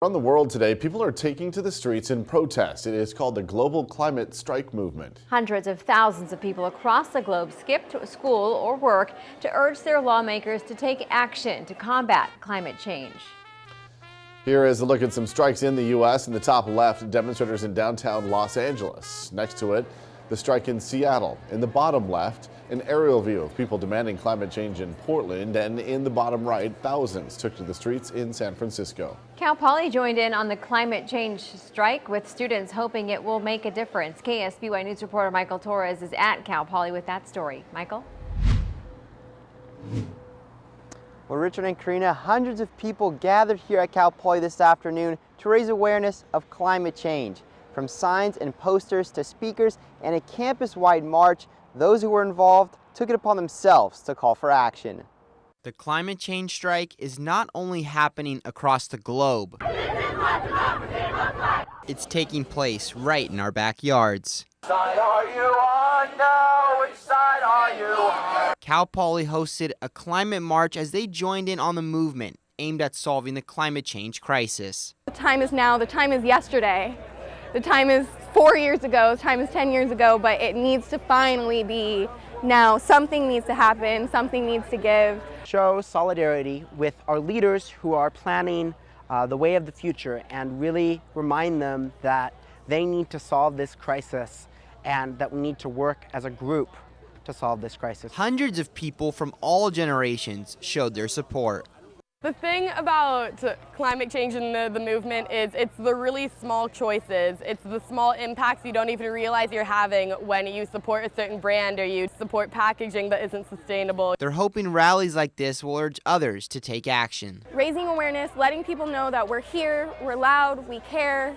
Around the world today, people are taking to the streets in protest. It is called the Global Climate Strike Movement. Hundreds of thousands of people across the globe skipped school or work to urge their lawmakers to take action to combat climate change. Here is a look at some strikes in the U.S. In the top left, demonstrators in downtown Los Angeles. Next to it, the strike in Seattle. In the bottom left, an aerial view of people demanding climate change in Portland. And in the bottom right, thousands took to the streets in San Francisco. Cal Poly joined in on the climate change strike with students hoping it will make a difference. KSBY News reporter Michael Torres is at Cal Poly with that story. Michael? Well, Richard and Karina, hundreds of people gathered here at Cal Poly this afternoon to raise awareness of climate change. From signs and posters to speakers and a campus-wide march, those who were involved took it upon themselves to call for action. The climate change strike is not only happening across the globe. It's taking place right in our backyards. Which side are you on now? Which side are you on? Cal Poly hosted a climate march as they joined in on the movement aimed at solving the climate change crisis. The time is now, the time is yesterday. The time is 4 years ago, the time is 10 years ago, but it needs to finally be now. Something needs to happen, something needs to give. Show solidarity with our leaders who are planning the way of the future and really remind them that they need to solve this crisis and that we need to work as a group to solve this crisis. Hundreds of people from all generations showed their support. The thing about climate change and the movement is it's the really small choices. It's the small impacts you don't even realize you're having when you support a certain brand or you support packaging that isn't sustainable. They're hoping rallies like this will urge others to take action. Raising awareness, letting people know that we're here, we're loud, we care,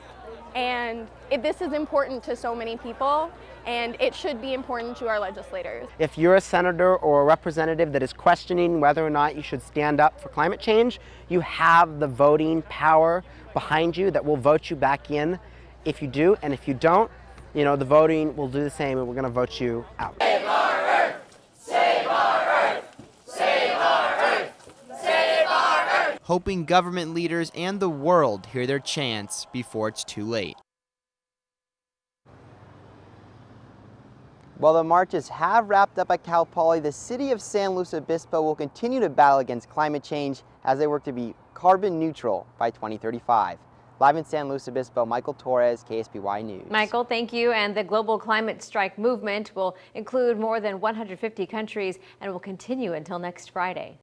and this is important to so many people, and it should be important to our legislators. If you're a senator or a representative that is questioning whether or not you should stand up for climate change, you have the voting power behind you that will vote you back in if you do, and if you don't, the voting will do the same and we're going to vote you out. Save our Earth! Save our Earth! Save our Earth! Save our Earth! Hoping government leaders and the world hear their chants before it's too late. While the marches have wrapped up at Cal Poly, the city of San Luis Obispo will continue to battle against climate change as they work to be carbon neutral by 2035. Live in San Luis Obispo, Michael Torres, KSBY News. Michael, thank you. And the Global Climate Strike Movement will include more than 150 countries and will continue until next Friday.